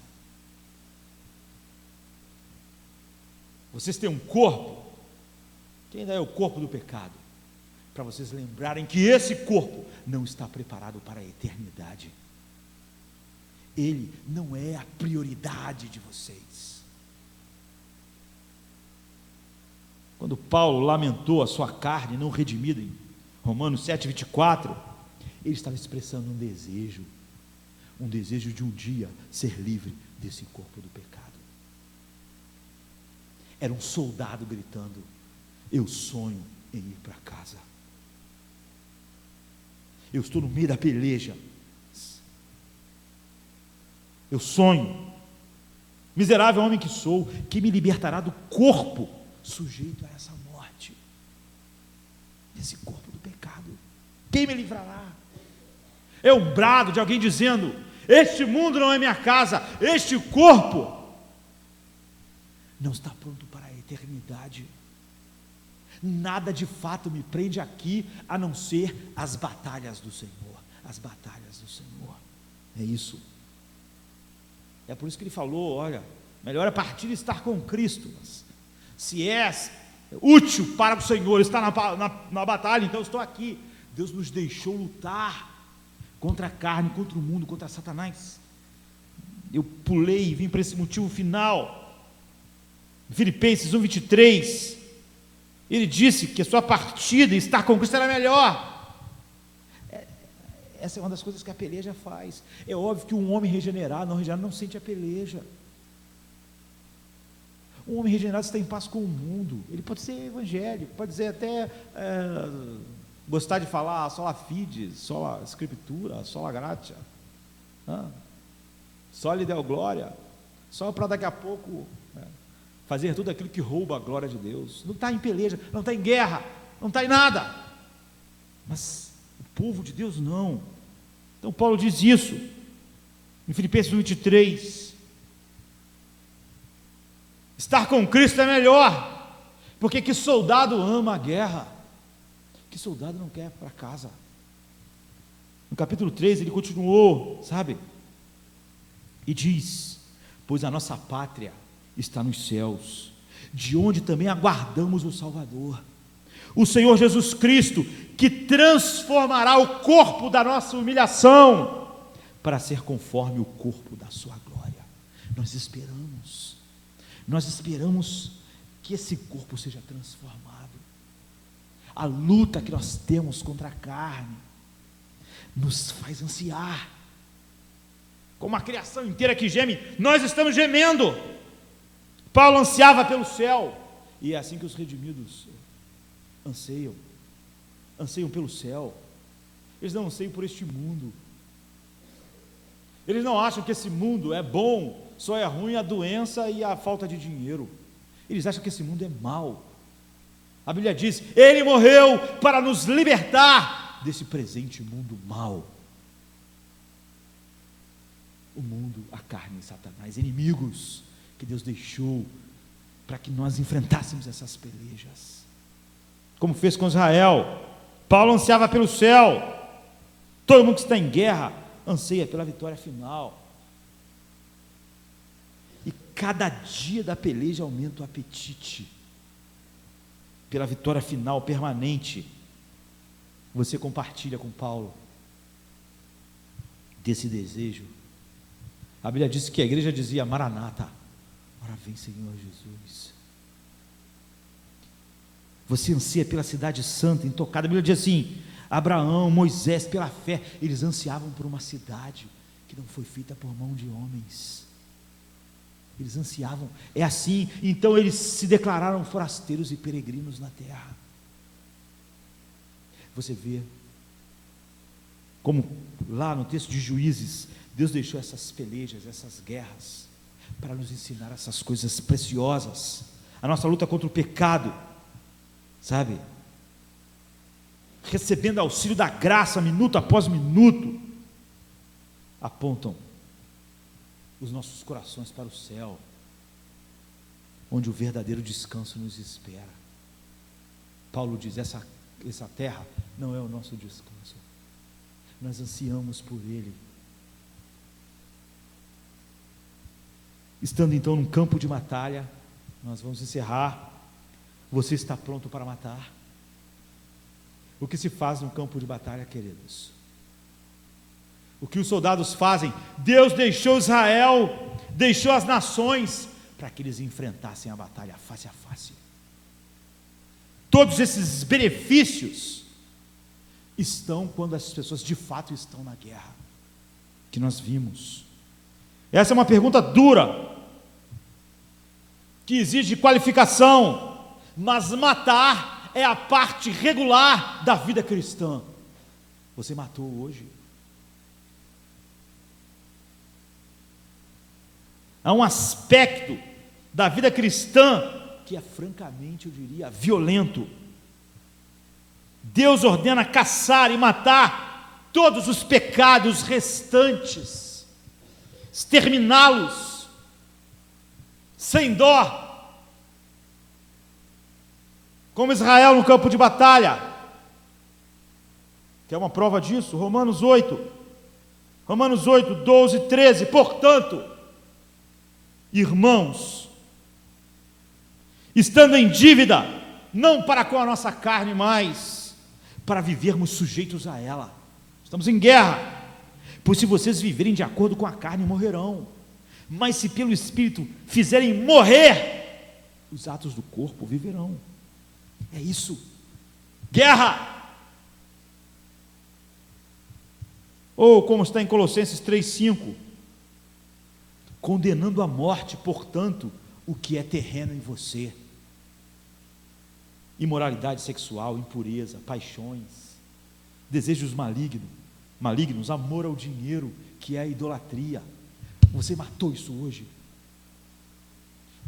Speaker 2: Vocês têm um corpo, que ainda é o corpo do pecado, para vocês lembrarem que esse corpo não está preparado para a eternidade. Ele não é a prioridade de vocês. Quando Paulo lamentou a sua carne não redimida, em Romanos 7:24, ele estava expressando um desejo, um desejo de um dia ser livre desse corpo do pecado. Era um soldado gritando: eu sonho em ir para casa. Eu estou no meio da peleja. Eu sonho. Miserável homem que sou, quem me libertará do corpo sujeito a essa morte? Desse corpo do pecado. Quem me livrará? É um brado de alguém dizendo: este mundo não é minha casa, este corpo não está pronto para a eternidade. Nada de fato me prende aqui, a não ser as batalhas do Senhor. As batalhas do Senhor. É isso. É por isso que ele falou: olha, melhor é partir e estar com Cristo. Se é útil para o Senhor estar na batalha, então eu estou aqui. Deus nos deixou lutar contra a carne, contra o mundo, contra Satanás. Eu pulei e vim para esse motivo final. Filipenses 1:23, ele disse que a sua partida e estar com Cristo era melhor. Essa é uma das coisas que a peleja faz. É óbvio que um homem regenerado não sente a peleja. Um homem regenerado está em paz com o mundo. Ele pode ser evangélico, pode dizer até gostar de falar sola fide, sola escritura, sola gratia, só lhe deu glória, só para daqui a pouco fazer tudo aquilo que rouba a glória de Deus. Não está em peleja, não está em guerra, não está em nada. Mas o povo de Deus não. Então Paulo diz isso em Filipenses 1:23. Estar com Cristo é melhor, porque que soldado ama a guerra? Que soldado não quer ir para casa? No capítulo 3 ele continuou, sabe? E diz: pois a nossa pátria está nos céus, de onde também aguardamos o Salvador, o Senhor Jesus Cristo, que transformará o corpo da nossa humilhação para ser conforme o corpo da sua glória. Nós esperamos que esse corpo seja transformado. A luta que nós temos contra a carne nos faz ansiar, como a criação inteira que geme, nós estamos gemendo. Paulo ansiava pelo céu, e é assim que os redimidos anseiam pelo céu. Eles não anseiam por este mundo. Eles não acham que esse mundo é bom, só é ruim a doença e a falta de dinheiro. Eles acham que esse mundo é mau. A Bíblia diz: ele morreu para nos libertar desse presente mundo mau. O mundo, a carne e Satanás, inimigos que Deus deixou para que nós enfrentássemos essas pelejas, como fez com Israel. Paulo ansiava pelo céu. Todo mundo que está em guerra anseia pela vitória final. E cada dia da peleja aumenta o apetite pela vitória final permanente. Você compartilha com Paulo desse desejo. A Bíblia diz que a igreja dizia: Maranata, ora vem Senhor Jesus. Você ansia pela cidade santa, intocada. A Bíblia diz assim: Abraão, Moisés, pela fé, eles ansiavam por uma cidade que não foi feita por mão de homens. Eles ansiavam, é assim. Então eles se declararam forasteiros e peregrinos na terra. Você vê como lá no texto de Juízes, Deus deixou essas pelejas, essas guerras, para nos ensinar essas coisas preciosas. A nossa luta contra o pecado, sabe? Recebendo auxílio da graça, minuto após minuto, apontam os nossos corações para o céu, onde o verdadeiro descanso nos espera. Paulo diz: essa terra não é o nosso descanso, nós ansiamos por ele. Estando então num campo de batalha, nós vamos encerrar. Você está pronto para matar? O que se faz no campo de batalha, queridos? O que os soldados fazem? Deus deixou Israel, deixou as nações, para que eles enfrentassem a batalha face a face. Todos esses benefícios estão quando as pessoas de fato estão na guerra, que nós vimos. Essa é uma pergunta dura, que exige qualificação, mas matar é a parte regular da vida cristã. Você matou hoje? Há um aspecto da vida cristã que é, francamente, eu diria, violento. Deus ordena caçar e matar todos os pecados restantes, exterminá-los, sem dó, como Israel no campo de batalha, que é uma prova disso. Romanos 8, 12, 13, portanto, irmãos, estando em dívida, não para com a nossa carne, mas para vivermos sujeitos a ela. Estamos em guerra, pois se vocês viverem de acordo com a carne, morrerão, mas se pelo Espírito fizerem morrer os atos do corpo, viverão. É isso, guerra. Ou como está em Colossenses 3,5, condenando à morte, portanto, o que é terreno em você: imoralidade sexual, impureza, paixões, desejos malignos, amor ao dinheiro, que é a idolatria. Você matou isso hoje.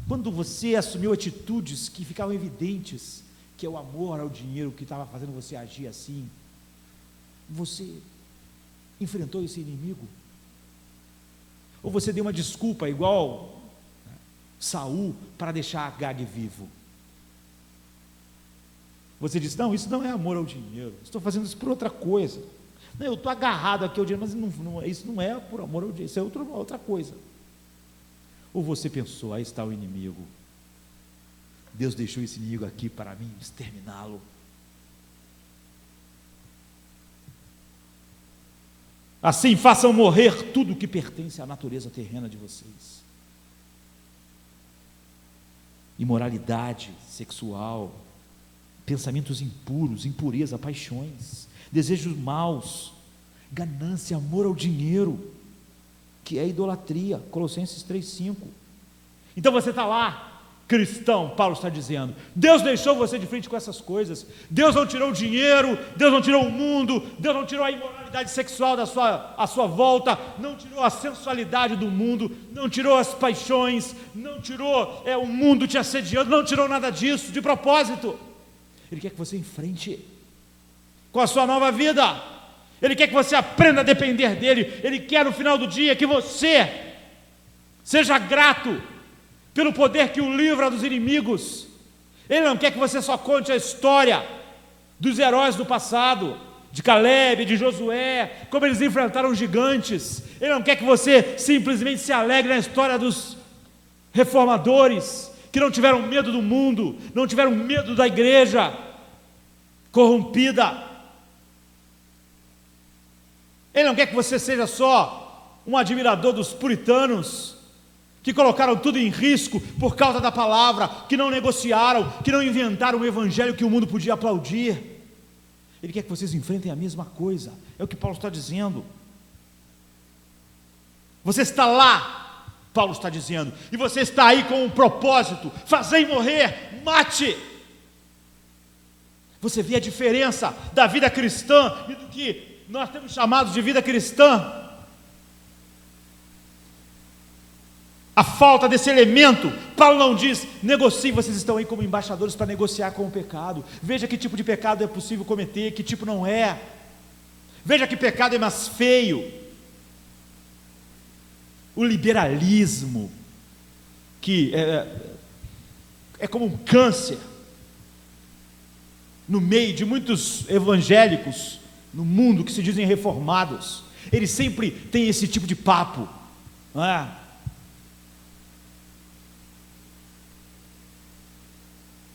Speaker 2: Quando você assumiu atitudes que ficavam evidentes, que é o amor ao dinheiro que estava fazendo você agir assim, você enfrentou esse inimigo? Ou você deu uma desculpa igual Saul para deixar Agag vivo? Você disse: não, isso não é amor ao dinheiro, estou fazendo isso por outra coisa. Não, eu estou agarrado aqui ao dinheiro, mas isso não é por amor ao dinheiro, isso é outra coisa. Ou você pensou: aí está o inimigo, Deus deixou esse inimigo aqui para mim exterminá-lo. Assim façam morrer tudo que pertence à natureza terrena de vocês: imoralidade sexual, pensamentos impuros, impureza, paixões, desejos maus, ganância, amor ao dinheiro, que é idolatria. Colossenses 3,5. Então você está lá, cristão, Paulo está dizendo, Deus deixou você de frente com essas coisas. Deus não tirou o dinheiro, Deus não tirou o mundo, Deus não tirou a imoralidade sexual à sua volta, não tirou a sensualidade do mundo, não tirou as paixões, não tirou o mundo te assediando, não tirou nada disso de propósito. Ele quer que você enfrente com a sua nova vida. Ele quer que você aprenda a depender dele. Ele quer, no final do dia, que você seja grato pelo poder que o livra dos inimigos. Ele não quer que você só conte a história dos heróis do passado, de Caleb, de Josué, como eles enfrentaram gigantes. Ele não quer que você simplesmente se alegre na história dos reformadores, que não tiveram medo do mundo, não tiveram medo da igreja corrompida. Ele não quer que você seja só um admirador dos puritanos, que colocaram tudo em risco por causa da palavra, que não negociaram, que não inventaram um evangelho que o mundo podia aplaudir. Ele quer que vocês enfrentem a mesma coisa. É o que Paulo está dizendo. Você está lá, Paulo está dizendo, e você está aí com um propósito: fazei morrer, mate. Você vê a diferença da vida cristã e do que nós temos chamado de vida cristã? A falta desse elemento. Paulo não diz: negocie, vocês estão aí como embaixadores para negociar com o pecado. Veja que tipo de pecado é possível cometer, que tipo não é. Veja que pecado é mais feio. O liberalismo, que é como um câncer no meio de muitos evangélicos no mundo que se dizem reformados. Eles sempre têm esse tipo de papo, não é?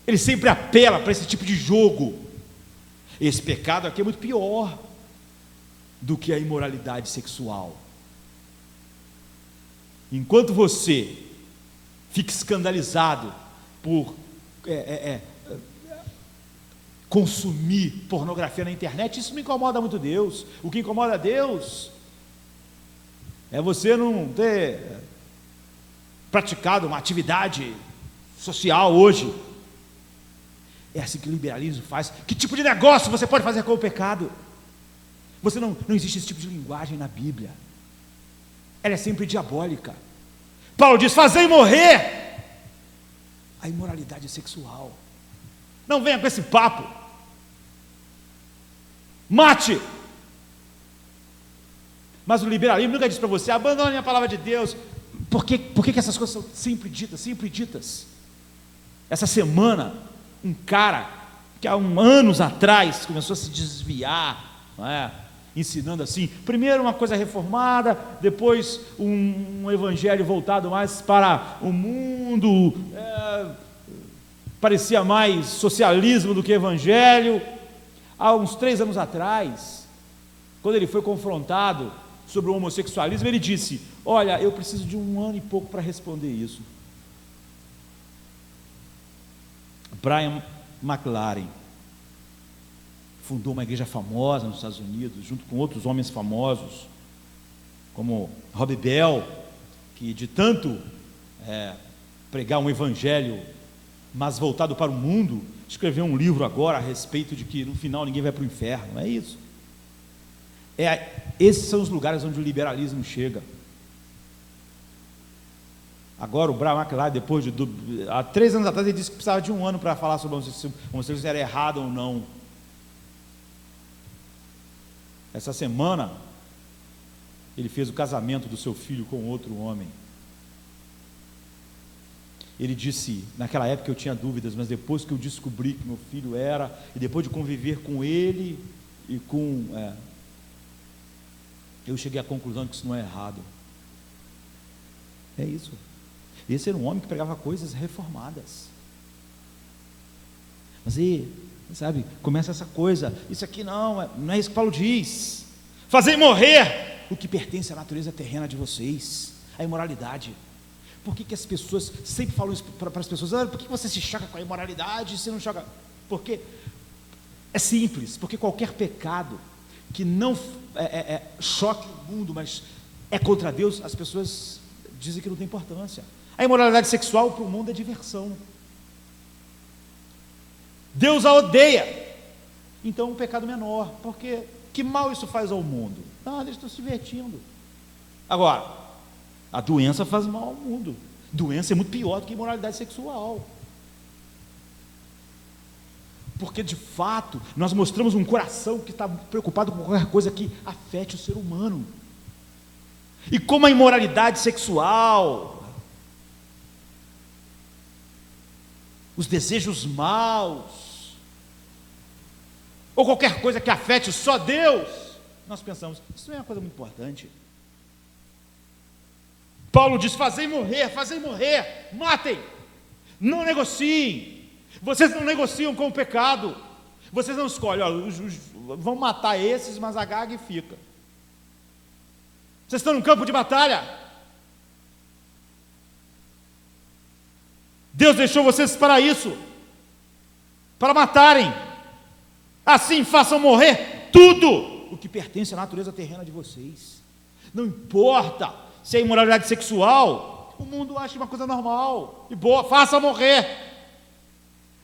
Speaker 2: Ele sempre apela para esse tipo de jogo. Esse pecado aqui é muito pior do que a imoralidade sexual. Enquanto você fica escandalizado por consumir pornografia na internet, isso não incomoda muito Deus. O que incomoda a Deus é você não ter praticado uma atividade social hoje. É assim que o liberalismo faz. Que tipo de negócio você pode fazer com o pecado? Não existe esse tipo de linguagem na Bíblia. Ela é sempre diabólica. Paulo diz: fazei morrer a imoralidade sexual. Não venha com esse papo. Mate. Mas o liberalismo nunca diz para você: abandone a palavra de Deus. Por que essas coisas são sempre ditas, sempre ditas? Essa semana, um cara que há anos atrás começou a se desviar, não é? Ensinando assim, primeiro uma coisa reformada, depois um evangelho voltado mais para o mundo, parecia mais socialismo do que evangelho. Há uns 3 anos atrás, quando ele foi confrontado sobre o homossexualismo, ele disse: olha, eu preciso de 1 ano e pouco para responder isso. Brian McLaren fundou uma igreja famosa nos Estados Unidos, junto com outros homens famosos, como Robbie Bell, que de tanto pregar um evangelho, mas voltado para o mundo, escreveu um livro agora a respeito de que no final ninguém vai para o inferno. É isso. Esses são os lugares onde o liberalismo chega. Agora o Brian McLaren, há 3 anos atrás, ele disse que precisava de 1 ano para falar sobre se homossexualismo era errado ou não. Essa semana ele fez o casamento do seu filho com outro homem. Ele disse: naquela época eu tinha dúvidas, mas depois que eu descobri que meu filho era, e depois de conviver com ele e eu cheguei à conclusão que isso não é errado. É isso. Esse era um homem que pregava coisas reformadas. Mas sabe, começa essa coisa: isso aqui não é isso que Paulo diz. Fazei morrer o que pertence à natureza terrena de vocês, a imoralidade. Por que as pessoas sempre falam isso para as pessoas? Por que você se choca com a imoralidade e você não choca? Porque é simples, porque qualquer pecado que não choque o mundo, mas é contra Deus, as pessoas dizem que não tem importância. A imoralidade sexual para o mundo é diversão. Deus a odeia. Então um pecado menor, porque que mal isso faz ao mundo? Eles estão se divertindo. Agora, a doença faz mal ao mundo. Doença é muito pior do que imoralidade sexual. Porque de fato nós mostramos um coração que está preocupado com qualquer coisa que afete o ser humano. E como a imoralidade sexual, os desejos maus, ou qualquer coisa que afete só Deus, nós pensamos: isso não é uma coisa muito importante. Paulo diz: fazei morrer, matem, não negociem. Vocês não negociam com o pecado, vocês não escolhem, vão matar esses, mas a Gag fica. Vocês estão no campo de batalha. Deus deixou vocês para isso, para matarem. Assim façam morrer tudo o que pertence à natureza terrena de vocês. Não importa se é imoralidade sexual, o mundo acha uma coisa normal e boa, faça morrer.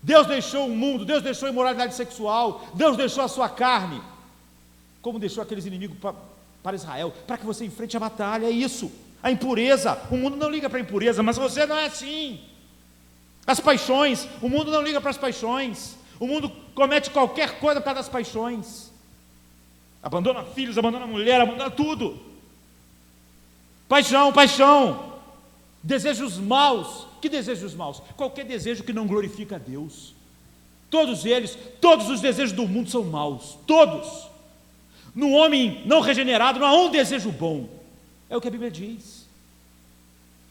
Speaker 2: Deus deixou o mundo, Deus deixou a imoralidade sexual, Deus deixou a sua carne, como deixou aqueles inimigos para Israel, para que você enfrente a batalha. É isso, a impureza. O mundo não liga para a impureza, mas você não é assim. As paixões, o mundo não liga para as paixões, o mundo comete qualquer coisa por causa das paixões, abandona filhos, abandona mulher, abandona tudo. Paixão, desejos maus. Que desejos maus? Qualquer desejo que não glorifica a Deus. Todos eles, todos os desejos do mundo são maus, todos. No homem não regenerado não há um desejo bom, é o que a Bíblia diz.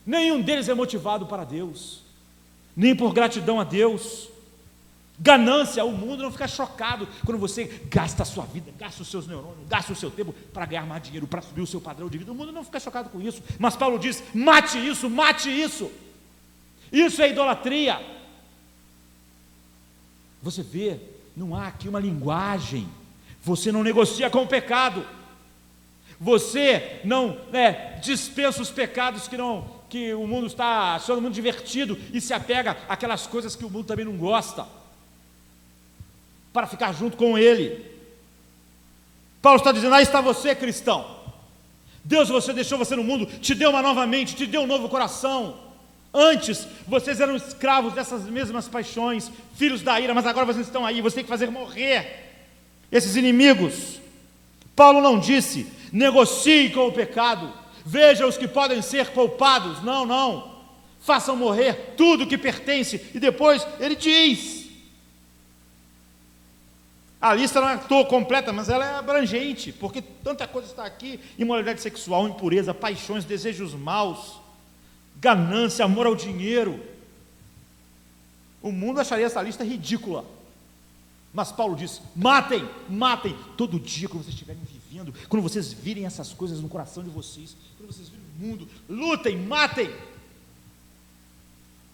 Speaker 2: Nenhum deles é motivado para Deus, nem por gratidão a Deus. Ganância, o mundo não fica chocado quando você gasta a sua vida, gasta os seus neurônios, gasta o seu tempo para ganhar mais dinheiro, para subir o seu padrão de vida. O mundo não fica chocado com isso, mas Paulo diz: mate isso, mate isso. Isso é idolatria. Você vê, não há aqui uma linguagem. Você não negocia com o pecado. Você não dispensa os pecados que o mundo está achando muito divertido e se apega àquelas coisas que o mundo também não gosta, para ficar junto com ele. Paulo está dizendo: aí está você, cristão. Deus deixou você no mundo, te deu uma nova mente, te deu um novo coração. Antes, vocês eram escravos dessas mesmas paixões, filhos da ira, mas agora vocês estão aí, você tem que fazer morrer esses inimigos. Paulo não disse: negocie com o pecado, veja os que podem ser poupados. Não, não. Façam morrer tudo que pertence. E depois ele diz, a lista não é completa, mas ela é abrangente, porque tanta coisa está aqui: imoralidade sexual, impureza, paixões, desejos maus, ganância, amor ao dinheiro. O mundo acharia essa lista ridícula, mas Paulo diz: matem, matem, todo dia, quando vocês estiverem vivendo, quando vocês virem essas coisas no coração de vocês, quando vocês virem o mundo, lutem, matem.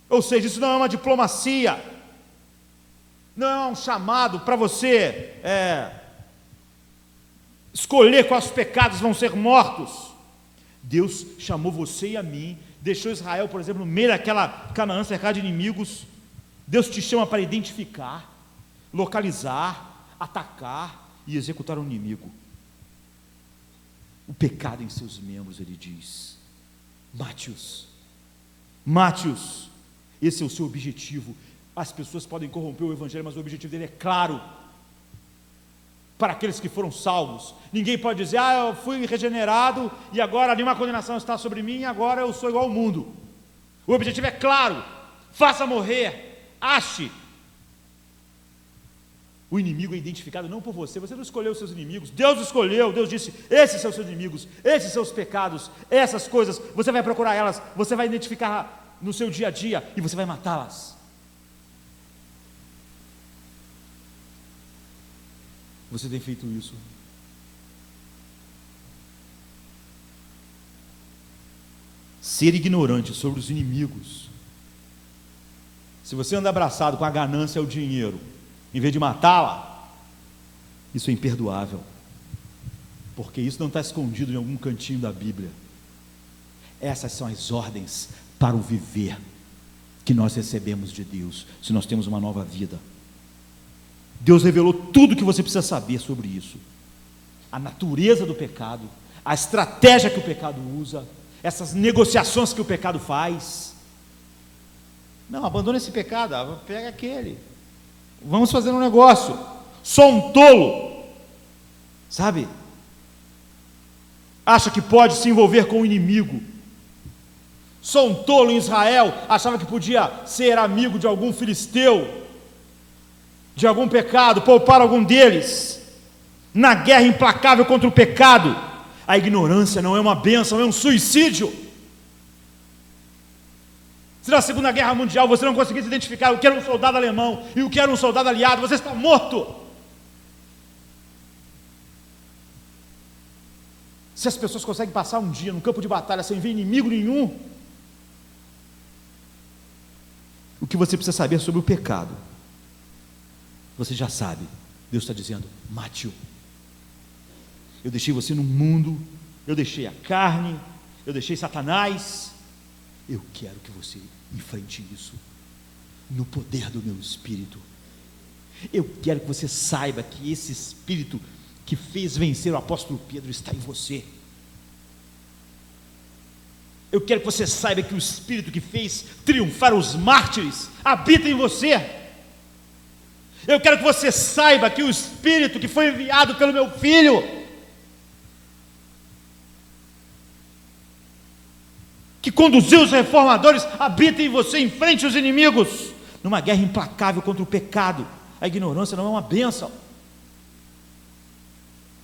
Speaker 2: Ou seja, isso não é uma diplomacia, não é um chamado para você escolher quais pecados vão ser mortos. Deus chamou você e a mim, deixou Israel, por exemplo, no meio daquela Canaã cercada de inimigos. Deus te chama para identificar, localizar, atacar e executar o inimigo. O pecado em seus membros, ele diz: mate-os, mate-os. Esse é o seu objetivo. As pessoas podem corromper o evangelho, mas o objetivo dele é claro para aqueles que foram salvos. Ninguém pode dizer: eu fui regenerado e agora nenhuma condenação está sobre mim, e agora eu sou igual ao mundo. O objetivo é claro: faça morrer, ache. O inimigo é identificado não por você não escolheu os seus inimigos, Deus escolheu. Deus disse: esses são os seus inimigos, esses são os pecados, essas coisas, você vai procurar elas, você vai identificar no seu dia a dia e você vai matá-las. Você tem feito isso? Ser ignorante sobre os inimigos. Se você anda abraçado com a ganância ao dinheiro, em vez de matá-la, isso é imperdoável, porque isso não está escondido em algum cantinho da Bíblia. Essas são as ordens para o viver que nós recebemos de Deus, se nós temos uma nova vida. Deus revelou tudo o que você precisa saber sobre isso: a natureza do pecado, a estratégia que o pecado usa, essas negociações que o pecado faz. Não, abandona esse pecado, pega aquele, vamos fazer um negócio. Só um tolo, sabe, acha que pode se envolver com o inimigo. Só um tolo em Israel achava que podia ser amigo de algum filisteu, de algum pecado, poupar algum deles. Na guerra implacável contra o pecado, a ignorância não é uma bênção, é um suicídio. Se na Segunda Guerra Mundial você não conseguisse identificar o que era um soldado alemão e o que era um soldado aliado, você está morto. Se as pessoas conseguem passar um dia no campo de batalha sem ver inimigo nenhum, o que você precisa saber sobre o pecado, você já sabe. Deus está dizendo: mate-o. Eu deixei você no mundo, eu deixei a carne, eu deixei Satanás. Eu quero que você enfrente isso no poder do meu Espírito. Eu quero que você saiba que esse Espírito que fez vencer o apóstolo Pedro está em você. Eu quero que você saiba que o Espírito que fez triunfar os mártires habita em você. Eu quero que você saiba que o Espírito que foi enviado pelo meu Filho, que conduziu os reformadores, habita em você, enfrente os inimigos, numa guerra implacável contra o pecado. A ignorância não é uma bênção.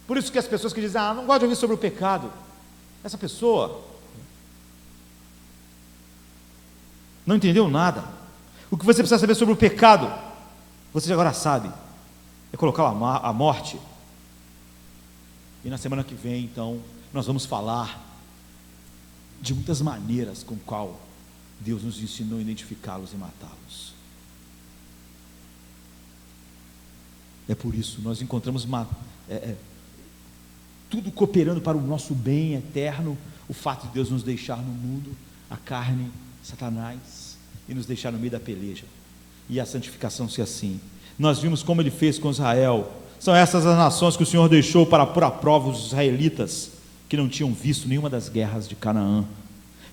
Speaker 2: Por isso que as pessoas que dizem: não gosto de ouvir sobre o pecado, essa pessoa não entendeu nada. O que você precisa saber sobre o pecado, você agora sabe, é colocá-lo à morte. E na semana que vem, então, nós vamos falar de muitas maneiras com qual Deus nos ensinou a identificá-los e matá-los. É por isso nós encontramos tudo cooperando para o nosso bem eterno, o fato de Deus nos deixar no mundo, a carne, Satanás, e nos deixar no meio da peleja, e a santificação ser assim. Nós vimos como Ele fez com Israel. São essas as nações que o Senhor deixou para pôr à prova os israelitas, que não tinham visto nenhuma das guerras de Canaã.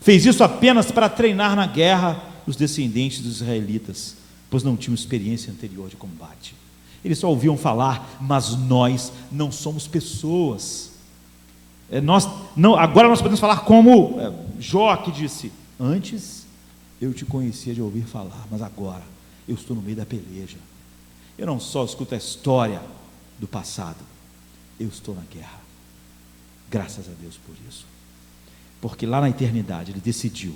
Speaker 2: Fez isso apenas para treinar na guerra os descendentes dos israelitas, pois não tinham experiência anterior de combate. Eles só ouviam falar, mas nós não somos pessoas. Agora nós podemos falar como Jó, que disse: antes eu te conhecia de ouvir falar, mas agora eu estou no meio da peleja. Eu não só escuto a história do passado, eu estou na guerra. Graças a Deus por isso, porque lá na eternidade Ele decidiu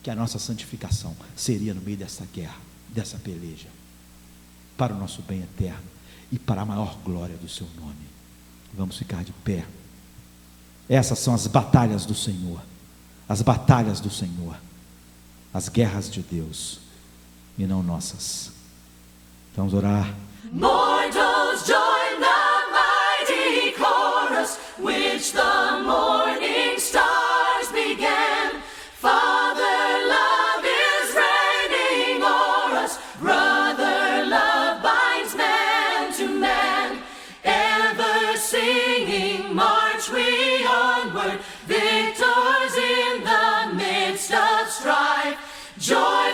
Speaker 2: que a nossa santificação seria no meio dessa guerra, dessa peleja, para o nosso bem eterno e para a maior glória do seu nome. Vamos ficar de pé. Essas são as batalhas do Senhor, as batalhas do Senhor, as guerras de Deus e não nossas. Vamos orar.
Speaker 1: Mortals join the mighty chorus, which the morning stars began. Father love is reigning o'er us, brother love binds man to man. Ever singing march we onward, victors in the midst of strife. Joy